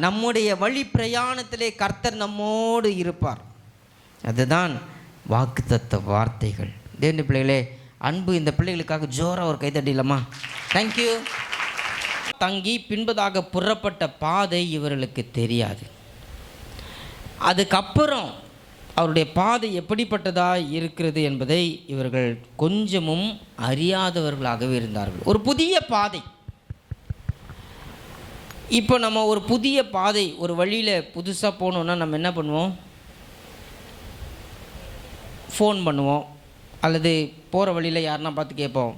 நம்முடைய வழி பிரயாணத்திலே கர்த்தர் நம்மோடு இருப்பார். அதுதான் வாக்குத்தத்த வார்த்தைகள். தேவனுடைய பிள்ளைகளே, அன்பு இந்த பிள்ளைகளுக்காக ஜோராக ஒரு கைத்தட்டிலாமா? தேங்க்யூ. தங்கி பின்பதாக புறப்பட்ட பாதை இவர்களுக்கு தெரியாது. அதுக்கப்புறம் அவருடைய பாதை எப்படிப்பட்டதாக இருக்கிறது என்பதை இவர்கள் கொஞ்சமும் அறியாதவர்களாகவே இருந்தார்கள். ஒரு புதிய பாதை. இப்போ நம்ம ஒரு புதிய பாதை, ஒரு வழியில் புதுசாக போகணுன்னா நம்ம என்ன பண்ணுவோம்? ஃபோன் பண்ணுவோம், அல்லது போகிற வழியில் யாருன்னா பார்த்து கேட்போம்,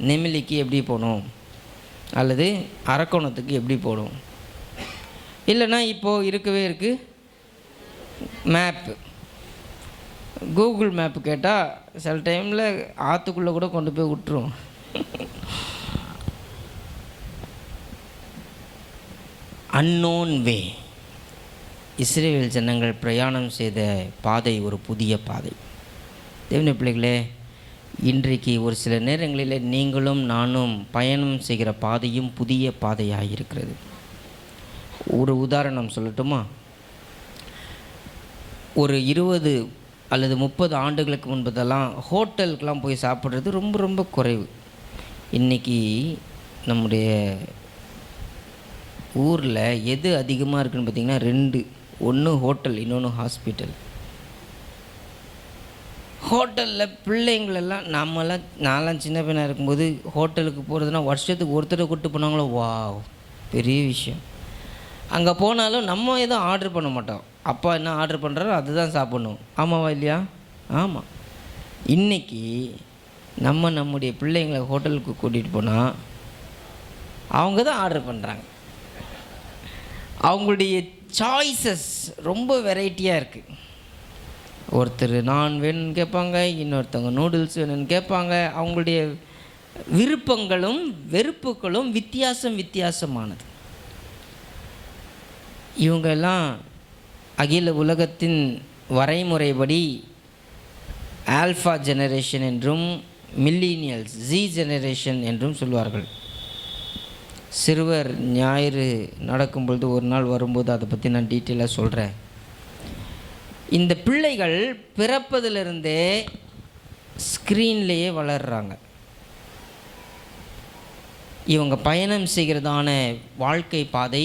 நெமிலிக்கு எப்படி போகணும், அல்லது அரக்கோணத்துக்கு எப்படி போகணும். இல்லைன்னா இப்போது இருக்கவே இருக்குது மேப்பு, கூகுள் மேப்பு கேட்டால் சில டைமில் ஆற்றுக்குள்ளே கூட கொண்டு போய் விட்டுரும். அன்னோன் வே. இஸ்ரவேல் ஜனங்கள் பிரயாணம் செய்த பாதை ஒரு புதிய பாதை. தேவனுடைய பிள்ளைகளே, இன்றைக்கு ஒரு சில நேரங்களில் நீங்களும் நானும் பயணம் செய்கிற பாதையும் புதிய பாதையாக இருக்கிறது. ஒரு உதாரணம் சொல்லட்டுமா? ஒரு 20 அல்லது 30 ஆண்டுகளுக்கு முன்பதெல்லாம் ஹோட்டலுக்கெலாம் போய் சாப்பிட்றது ரொம்ப ரொம்ப குறைவு. இன்றைக்கி நம்முடைய ஊரில் எது அதிகமாக இருக்குதுன்னு பார்த்திங்கன்னா 2. ஒன்று ஹோட்டல், இன்னொன்று ஹாஸ்பிட்டல். ஹோட்டலில் பிள்ளைங்களெல்லாம் நான்லாம் சின்ன பையனாக இருக்கும்போது ஹோட்டலுக்கு போகிறதுனா வருஷத்துக்கு ஒருத்தரை கூப்பிட்டு போனாங்களோ, வா பெரிய விஷயம். அங்கே போனாலும் நம்ம எதுவும் ஆர்டர் பண்ண மாட்டோம். அப்பா என்ன ஆர்டர் பண்ணுறாரோ அதுதான் சாப்பிட்ணும். ஆமாவா இல்லையா? ஆமாம். இன்றைக்கி நம்முடைய பிள்ளைங்களை ஹோட்டலுக்கு கூட்டிகிட்டு போனால் அவங்க தான் ஆர்டர் பண்ணுறாங்க. அவங்களுடைய சாய்ஸஸ் ரொம்ப வெரைட்டியாக இருக்குது. ஒருத்தர் நான் வேணும்னு கேட்பாங்க, இன்னொருத்தவங்க நூடுல்ஸ் வேணும்னு கேட்பாங்க. அவங்களுடைய விருப்பங்களும் வெறுப்புகளும் வித்தியாசமானது. இவங்கெல்லாம் அகில உலகத்தின் வரைமுறைப்படி ஆல்ஃபா ஜெனரேஷன் என்றும் மில்லினியல்ஸ் ஜி ஜெனரேஷன் என்றும் சொல்வார்கள். சிறுவர் ஞாயிறு நடக்கும்பொழுது ஒரு நாள் வரும்போது அதை பற்றி நான் டீட்டெயிலாக சொல்கிறேன். இந்த பிள்ளைகள் பிறப்பதிலிருந்தே ஸ்க்ரீன்லேயே வளர்கிறாங்க. இவங்க பயணம் செய்கிறதான வாழ்க்கை பாதை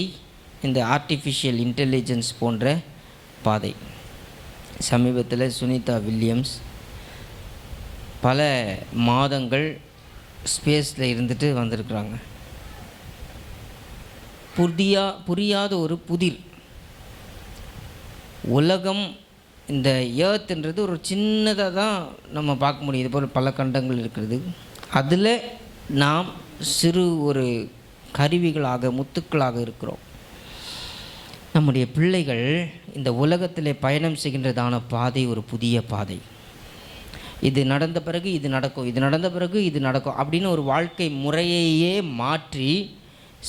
இந்த ஆர்டிஃபிஷியல் இன்டெலிஜென்ஸ் போன்ற பாதை. சமீபத்தில் சுனிதா வில்லியம்ஸ் பல மாதங்கள் ஸ்பேஸில் இருந்துட்டு வந்திருக்கிறாங்க. புரியாத ஒரு புதிர். உலகம், இந்த ஏர்த்ன்றது ஒரு சின்னதாக தான் நம்ம பார்க்க முடியும். இது போல் பல கண்டங்கள் இருக்கிறது. அதில் நாம் சிறு ஒரு கருவிகளாக, முத்துக்களாக இருக்கிறோம். நம்முடைய பிள்ளைகள் இந்த உலகத்தில் பயணம் செய்கின்றதான பாதை ஒரு புதிய பாதை. இது நடந்த பிறகு இது நடக்கும், இது நடந்த பிறகு இது நடக்கும் அப்படின்னு ஒரு வாழ்க்கை முறையையே மாற்றி,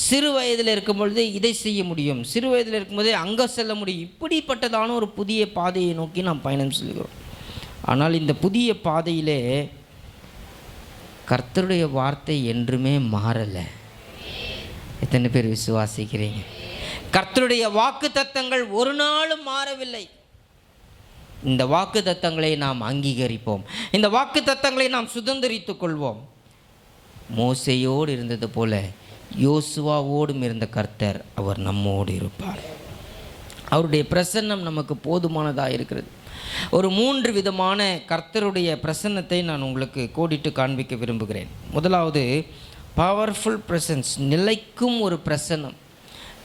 சிறு வயதில் இருக்கும் பொழுது இதை செய்ய முடியும், சிறு வயதில் இருக்கும்போதே அங்கே செல்ல முடியும், இப்படிப்பட்டதான ஒரு புதிய பாதையை நோக்கி நாம் பயணம் செய்கிறோம். ஆனால் இந்த புதிய பாதையிலே கர்த்தருடைய வார்த்தை என்றுமே மாறலை. எத்தனை பேர் விசுவாசிக்கிறீங்க? கர்த்தருடைய வாக்கு தத்தங்கள் ஒரு நாளும் மாறவில்லை. இந்த வாக்கு தத்தங்களை நாம் அங்கீகரிப்போம். இந்த வாக்கு தத்தங்களை நாம் சுதந்திரித்துக் கொள்வோம். மோசேயோடு இருந்தது போல யோசுவாவோடும் இருந்த கர்த்தர், அவர் நம்மோடு இருப்பார். அவருடைய பிரசன்னம் நமக்கு போதுமானதாக இருக்கிறது. ஒரு 3 விதமான கர்த்தருடைய பிரசன்னத்தை நான் உங்களுக்கு கோடிட்டு காண்பிக்க விரும்புகிறேன். முதலாவது, பவர்ஃபுல் பிரசன்ஸ், நிலைக்கும் ஒரு பிரசன்னம்.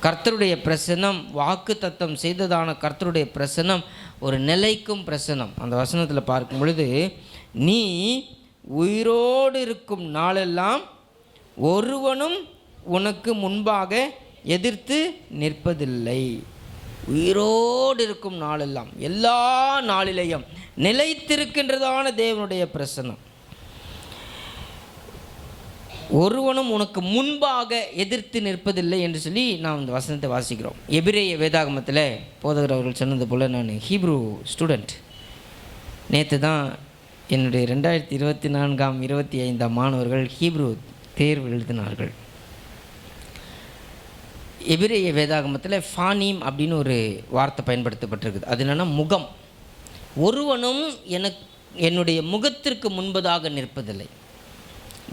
கர்த்தருடைய பிரசன்னம், வாக்கு தத்தம் செய்ததான கர்த்தருடைய பிரசன்னம் ஒரு நிலைக்கும் பிரசன்னம். அந்த வசனத்தில் பார்க்கும் பொழுது, நீ உயிரோடு இருக்கும் நாளெல்லாம் ஒருவனும் உனக்கு முன்பாக எதிர்த்து நிற்பதில்லை. உயிரோடு இருக்கும் நாளெல்லாம், எல்லா நாளிலேயும் நிலைத்திருக்கின்றதான தேவனுடைய பிரசன்னம். ஒருவனும் உனக்கு முன்பாக எதிர்த்து நிற்பதில்லை என்று சொல்லி நாம் இந்த வசனத்தை வாசிக்கிறோம். எபிரேய வேதாகமத்தில் போதகர் அவர்கள் சொன்னது போல், நான் ஹீப்ரு ஸ்டூடெண்ட். நேற்று தான் என்னுடைய 2024-25 மாணவர்கள் ஹீப்ரு தேர்வு எழுதினார்கள். எபிரேய வேதாகமத்தில் ஃபானீம் அப்படின்னு ஒரு வார்த்தை பயன்படுத்தப்பட்டிருக்குது. அது என்னென்னா முகம். ஒருவனும் என்னுடைய முகத்திற்கு முன்பதாக நிற்பதில்லை.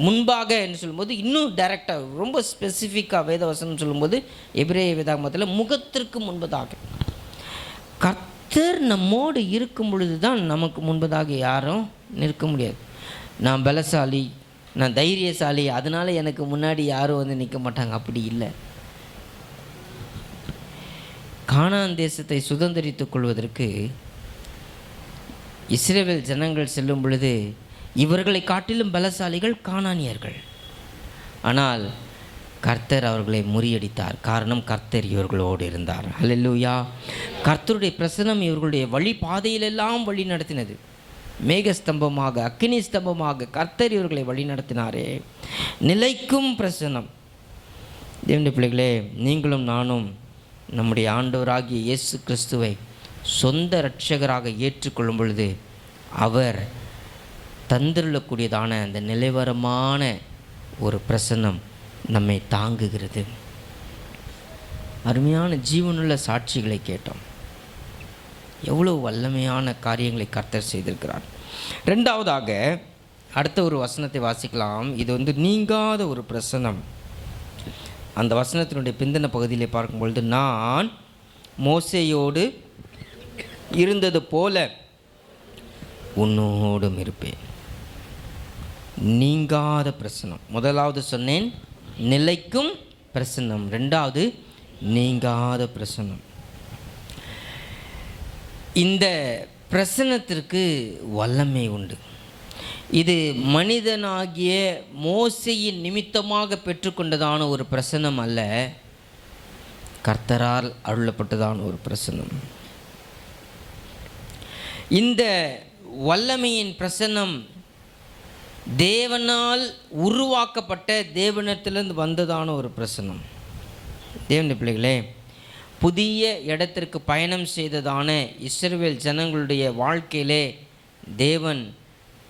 முன்பாக என்று சொல்லும்போது இன்னும் டைரெக்டாக, ரொம்ப ஸ்பெசிஃபிக்காக வேதவசனம் சொல்லும்போது எபிரேய வேதாகமத்தில் முகத்திற்கு முன்பதாக. கர்த்தர் நம்மோடு இருக்கும் பொழுது தான் நமக்கு முன்பதாக யாரும் நிற்க முடியாது. நான் பலசாலி, நான் தைரியசாலி, அதனால் எனக்கு முன்னாடி யாரும் வந்து நிற்க மாட்டாங்க, அப்படி இல்லை. கானான் தேசத்தை சுதந்திரித்துக் கொள்வதற்கு இஸ்ரவேல் ஜனங்கள் செல்லும் பொழுது இவர்களை காட்டிலும் பலசாலிகள் கானானியர்கள். ஆனால் கர்த்தர் அவர்களை முறியடித்தார். காரணம், கர்த்தர் இவர்களோடு இருந்தார். ஹல்லேலூயா. கர்த்தருடைய பிரசன்னம் இவர்களுடைய வழி பாதையிலெல்லாம் வழி நடத்தினது. மேகஸ்தம்பமாக, அக்கினி ஸ்தம்பமாக கர்த்தர் இவர்களை வழி நடத்தினாரே. நிலைக்கும் பிரசன்னம். தேவனுடைய பிள்ளைகளே, நீங்களும் நானும் நம்முடைய ஆண்டவராகிய இயேசு கிறிஸ்துவை சொந்த இரட்சகராக ஏற்றுக்கொள்ளும் பொழுது அவர் தந்திருள்ளக்கூடியதான அந்த நிலைவரமான ஒரு பிரசன்னம் நம்மை தாங்குகிறது. அருமையான ஜீவனுள்ள சாட்சிகளை கேட்டோம். எவ்வளவு வல்லமையான காரியங்களை கர்த்தர் செய்திருக்கிறார். ரெண்டாவதாக அடுத்த ஒரு வசனத்தை வாசிக்கலாம். இது நீங்காத ஒரு பிரசன்னம். அந்த வசனத்தினுடைய பிந்தின பகுதியிலே பார்க்கும்பொழுது, நான் மோசேயோடு இருந்தது போல உன்னோடும் இருப்பேன். நீங்காத பிரசன்னம். முதலாவது சொன்னேன் நிலைக்கும் பிரசன்னம், ரெண்டாவது நீங்காத பிரசன்னம். இந்த பிரசன்னத்திற்கு வல்லமை உண்டு. இது மனிதனாகிய மோசேயின் நிமித்தமாக பெற்றுக்கொண்டதான ஒரு பிரசன்னம் அல்ல, கர்த்தரால் அருளப்பட்டதான ஒரு பிரசன்னம். இந்த வல்லமையின் பிரசன்னம் தேவனால் உருவாக்கப்பட்ட, தேவனிடத்திலிருந்து வந்ததான ஒரு பிரசன்னம். தேவனுடைய பிள்ளைகளே, புதிய இடத்திற்கு பயணம் செய்ததான இஸ்ரவேல் ஜனங்களுடைய வாழ்க்கையிலே தேவன்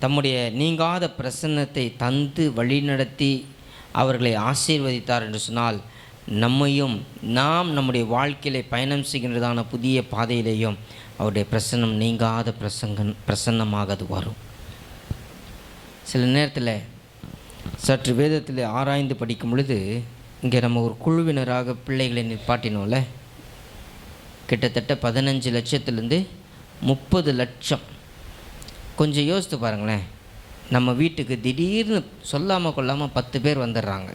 தம்முடைய நீங்காத பிரசன்னத்தை தந்து வழிநடத்தி அவர்களை ஆசீர்வதித்தார் என்று சொன்னால், நம்மையும் நாம் நம்முடைய வாழ்க்கையிலே பயணம் செய்கின்றதான புதிய பாதையிலேயும் அவருடைய பிரசன்னம் நீங்காத பிரசன்னமாக அது வரும். சில நேரத்தில் சற்று வேதத்தில் ஆராய்ந்து படிக்கும் பொழுது, இங்கே நம்ம ஒரு குழுவினராக பிள்ளைகளை நிற்பாட்டினோம்ல, கிட்டத்தட்ட 15 லட்சத்துலேருந்து 30 லட்சம். கொஞ்சம் யோசித்து பாருங்களேன், நம்ம வீட்டுக்கு திடீர்னு சொல்லாமல் கொள்ளாமல் 10 பேர் வந்துடுறாங்க.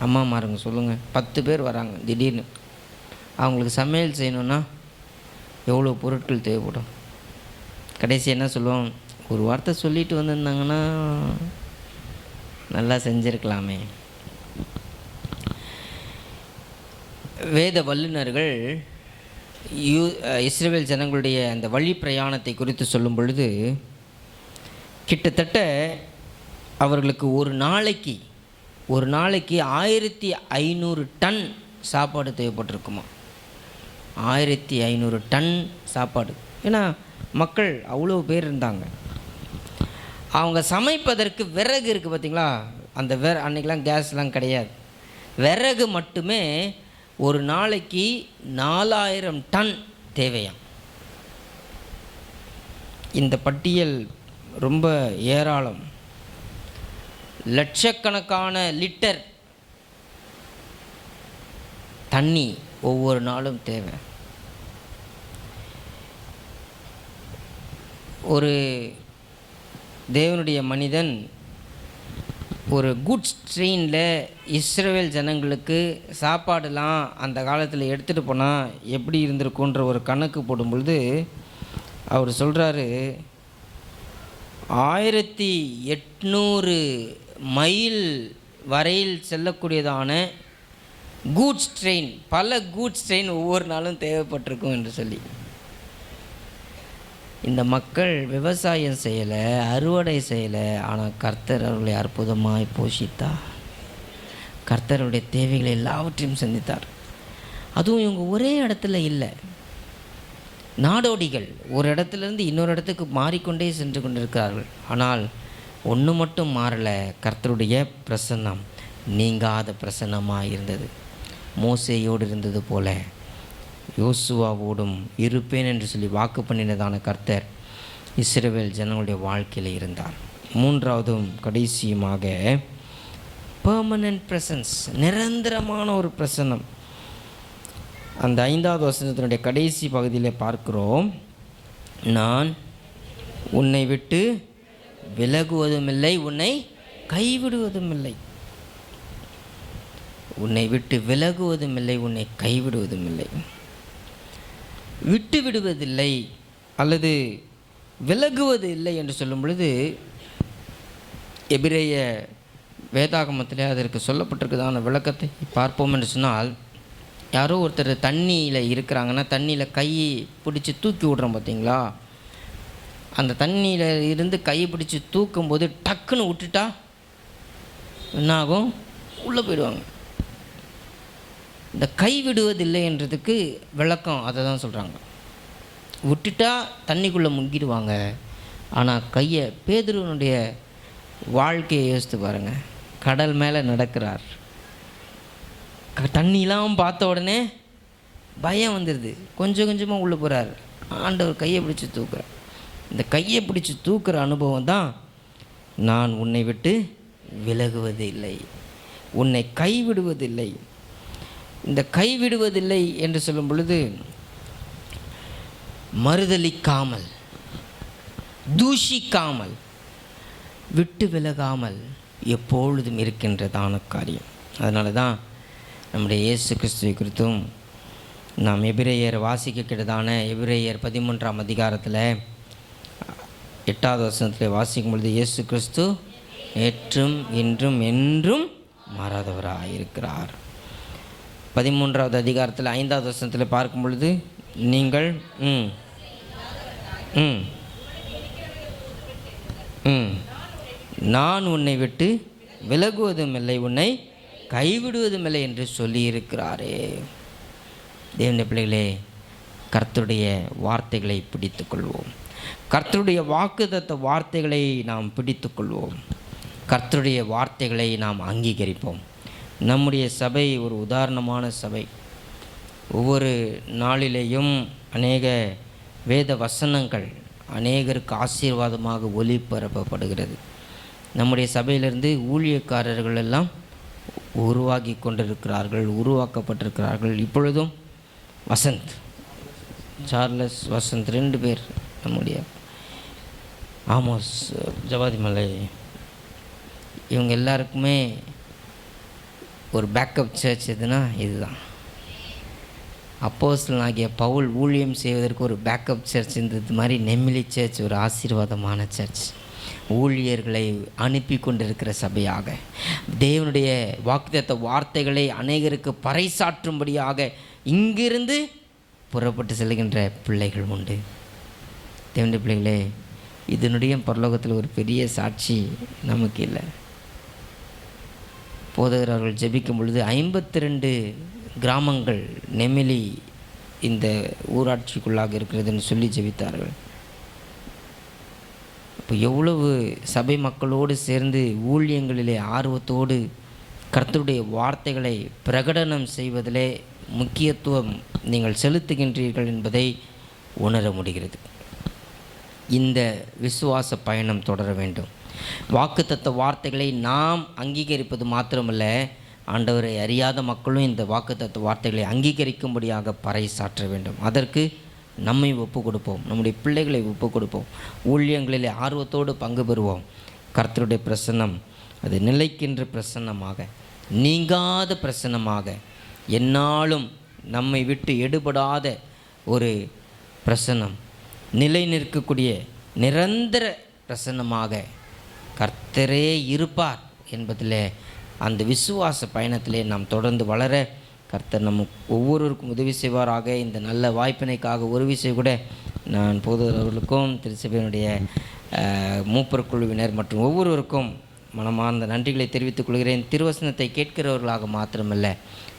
அம்மாமாருங்க சொல்லுங்கள், 10 பேர் வராங்க திடீர்னு. அவங்களுக்கு சமையல் செய்யணுன்னா எவ்வளோ பொருட்கள் தேவைப்படும். கடைசி என்ன சொல்லுவோம், ஒரு வார்த்தை சொல்லிட்டு வந்திருந்தாங்கன்னா நல்லா செஞ்சுருக்கலாமே. வேத வல்லுநர்கள் இஸ்ரவேல் ஜனங்களுடைய அந்த வழி பிரயாணத்தை குறித்து சொல்லும் பொழுது, கிட்டத்தட்ட அவர்களுக்கு ஒரு நாளைக்கு 1500 டன் சாப்பாடு தேவைப்பட்டிருக்குமா. 1500 டன் சாப்பாடு. ஏன்னா மக்கள் அவ்வளோ பேர் இருந்தாங்க. அவங்க சமைப்பதற்கு விறகு இருக்குது பார்த்திங்களா, அந்த அன்றைக்கெலாம் கேஸ்லாம் கிடையாது. விறகு மட்டுமே ஒரு நாளைக்கு 4000 டன் தேவையாம். இந்த பட்டியல் ரொம்ப ஏராளம். லட்சக்கணக்கான லிட்டர் தண்ணி ஒவ்வொரு நாளும் தேவை. ஒரு தேவனுடைய மனிதன் ஒரு குட்ஸ் ட்ரெயினில் இஸ்ரவேல் ஜனங்களுக்கு சாப்பாடுலாம் அந்த காலத்தில் எடுத்துகிட்டு போனால் எப்படி இருந்திருக்குன்ற ஒரு கணக்கு போடும் பொழுது அவர் சொல்கிறாரு, 1800 மைல் வரையில் செல்லக்கூடியதான கூட்ஸ் ட்ரெயின், பல கூட்ஸ் ட்ரெயின் ஒவ்வொரு நாளும் தேவைப்பட்டிருக்கும் என்று சொல்லி. இந்த மக்கள் விவசாயம் செய்யலை, அறுவடை செய்யலை, ஆனால் கர்த்தர் அவர்களை அற்புதமாய் போஷித்தார். கர்த்தருடைய தேவைகளை எல்லாவற்றையும் சந்தித்தார். அதுவும் இவங்க ஒரே இடத்துல இல்லை, நாடோடிகள். ஒரு இடத்துலேருந்து இன்னொரு இடத்துக்கு மாறிக்கொண்டே சென்று கொண்டிருக்கிறார்கள். ஆனால் ஒன்று மட்டும் மாறலை, கர்த்தருடைய பிரசன்னம் நீங்காத பிரசன்னமாக இருந்தது. மோசேயோடு இருந்தது போல யோசுவாவோடும் இருப்பேன் என்று சொல்லி வாக்கு பண்ணினதான கர்த்தர் இஸ்ரவேல் ஜனங்களுடைய வாழ்க்கையில் இருந்தார். மூன்றாவதும் கடைசியுமாக பெர்மனன்ட் ப்ரெசன்ஸ், நிரந்தரமான ஒரு பிரசன்னம். அந்த 5வது வசனத்தினுடைய கடைசி பகுதியில் பார்க்கிறோம், நான் உன்னை விட்டு விலகுவதும் இல்லை, உன்னை கைவிடுவதும் இல்லை. உன்னை விட்டு விலகுவதும் இல்லை, உன்னை கைவிடுவதும் இல்லை. விட்டு விடுவதில்லை அல்லது விலகுவது இல்லை என்று சொல்லும் பொழுது, எபிரேய வேதாகமத்திலே அதற்கு சொல்லப்பட்டிருக்குதான விளக்கத்தை பார்ப்போம் என்று சொன்னால், யாரோ ஒருத்தர் தண்ணியில் இருக்கிறாங்கன்னா தண்ணியில் கையை பிடிச்சி தூக்கி விட்றோம் பார்த்தீங்களா, அந்த தண்ணியில் இருந்து கையை பிடிச்சி தூக்கும்போது டக்குன்னு விட்டுட்டா என்னாகும், உள்ளே போயிடுவாங்க. இந்த கைவிடுவதில்லை என்றதுக்கு விளக்கம் அதை தான் சொல்கிறாங்க. விட்டுட்டா தண்ணிக்குள்ளே முங்கிடுவாங்க. ஆனால் கையை, பேதுருவனுடைய வாழ்க்கையை யோசித்து பாருங்கள். கடல் மேலே நடக்கிறார், தண்ணிலாம் பார்த்த உடனே பயம் வந்துடுது, கொஞ்சம் கொஞ்சமாக உள்ளே போகிறார். ஆண்டவர் கையை பிடிச்சி தூக்குறார். இந்த கையை பிடிச்சி தூக்குற அனுபவம் தான் நான் உன்னை விட்டு விலகுவது இல்லை, உன்னை கைவிடுவதில்லை. இந்த கைவிடுவதில்லை என்று சொல்லும் பொழுது, மறுதலிக்காமல், தூஷிக்காமல், விட்டு விலகாமல் எப்பொழுதும் இருக்கின்றதான காரியம். அதனால தான் நம்முடைய இயேசு கிறிஸ்துவை குறித்தும் நாம் எபிரேயர் வாசிக்கிறதான எபிரேயர் 13ஆம் அதிகாரத்தில் 8வது வசனத்தில் வாசிக்கும் பொழுது, இயேசு கிறிஸ்து நேற்றும் இன்றும் என்றும் மாறாதவராக இருக்கிறார். 13வது அதிகாரத்தில் 5வது வசனத்தில் பார்க்கும் பொழுது, நீங்கள் நான் உன்னை விட்டு விலகுவதும் இல்லை, உன்னை கைவிடுவதும் இல்லை என்று சொல்லியிருக்கிறாரே. தேவனுடைய பிள்ளைகளே, கர்த்தருடைய வார்த்தைகளை பிடித்து கொள்வோம். கர்த்தருடைய வாக்குத்தத்த வார்த்தைகளை நாம் பிடித்து கொள்வோம். கர்த்தருடைய வார்த்தைகளை நாம் அங்கீகரிப்போம். நம்முடைய சபை ஒரு உதாரணமான சபை. ஒவ்வொரு நாளிலேயும் அநேக வேத வசனங்கள் அநேகருக்கு ஆசீர்வாதமாக ஒளிபரப்பப்படுகிறது. நம்முடைய சபையிலிருந்து ஊழியக்காரர்கள் எல்லாம் உருவாகி கொண்டிருக்கிறார்கள், உருவாக்கப்பட்டிருக்கிறார்கள். இப்பொழுதும் வசந்த், சார்லஸ், வசந்த் 2 பேர் நம்முடைய ஆமோஸ், ஜவாதி மலை, இவங்க எல்லாருக்குமே ஒரு பேக்கப் சர்ச் எதுனா இதுதான். அப்போஸ்தலனாகிய பவுல் ஊழியம் செய்வதற்கு ஒரு பேக்கப் சர்ச் இருந்தது மாதிரி நெமிலி சர்ச் ஒரு ஆசீர்வாதமான சர்ச். ஊழியர்களை அனுப்பி கொண்டிருக்கிற சபையாக, தேவனுடைய வாக்குத்தத்த வார்த்தைகளை அநேகருக்கு பறைசாற்றும்படியாக இங்கிருந்து புறப்பட்டு செல்கின்ற பிள்ளைகள் உண்டு. தேவனுடைய பிள்ளைகளே, இதனுடைய பரலோகத்தில் ஒரு பெரிய சாட்சி நமக்கு இல்லை. போதகர்கள் ஜெபிக்கும் பொழுது 52 கிராமங்கள் நெமிலி இந்த ஊராட்சிக்குள்ளாக இருக்கிறதுன்னு சொல்லி ஜெபித்தார்கள். இப்போ எவ்வளவு சபை மக்களோடு சேர்ந்து ஊழியங்களிலே ஆர்வத்தோடு கர்த்தருடைய வார்த்தைகளை பிரகடனம் செய்வதிலே முக்கியத்துவம் நீங்கள் செலுத்துகின்றீர்கள் என்பதை உணர முடிகிறது. இந்த விசுவாச பயணம் தொடர வேண்டும். வாக்குத்தத்த வார்த்தைகளை நாம் அங்கீகரிப்பது மாத்திரமல்ல, ஆண்டவரை அறியாத மக்களும் இந்த வாக்குத்தத்த வார்த்தைகளை அங்கீகரிக்கும்படியாக பறைசாற்ற வேண்டும். அதற்கு நம்மை ஒப்பு கொடுப்போம், நம்முடைய பிள்ளைகளை ஒப்பு கொடுப்போம், ஊழியங்களிலே ஆர்வத்தோடு பங்கு பெறுவோம். கர்த்தருடைய பிரசன்னம் அது நிலைக்கின்ற பிரசன்னமாக, நீங்காத பிரசன்னமாக, எந்நாளும் நம்மை விட்டு எடுபடாத ஒரு பிரசன்னம், நிலை நிற்கக்கூடிய நிரந்தர பிரசன்னமாக கர்த்தரே இருப்பார் என்பதில் அந்த விசுவாச பயணத்திலே நாம் தொடர்ந்து வளர கர்த்தர் நம்ம ஒவ்வொருவருக்கும் உதவி செய்வாராக. இந்த நல்ல வாய்ப்பினைக்காக ஒரு விஷயம் கூட நான் போதகர்களுக்கும் திருச்சபையினுடைய மூப்பர் குழுவினர் மற்றும் ஒவ்வொருவருக்கும் மனமார்ந்த நன்றிகளை தெரிவித்துக் கொள்கிறேன். திருவசனத்தை கேட்கிறவர்களாக மாத்திரமல்ல,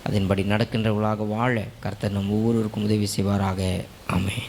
அதன்படி நடக்கின்றவர்களாக வாழ கர்த்தர் நம் ஒவ்வொருவருக்கும் உதவி செய்வாராக. ஆமென்.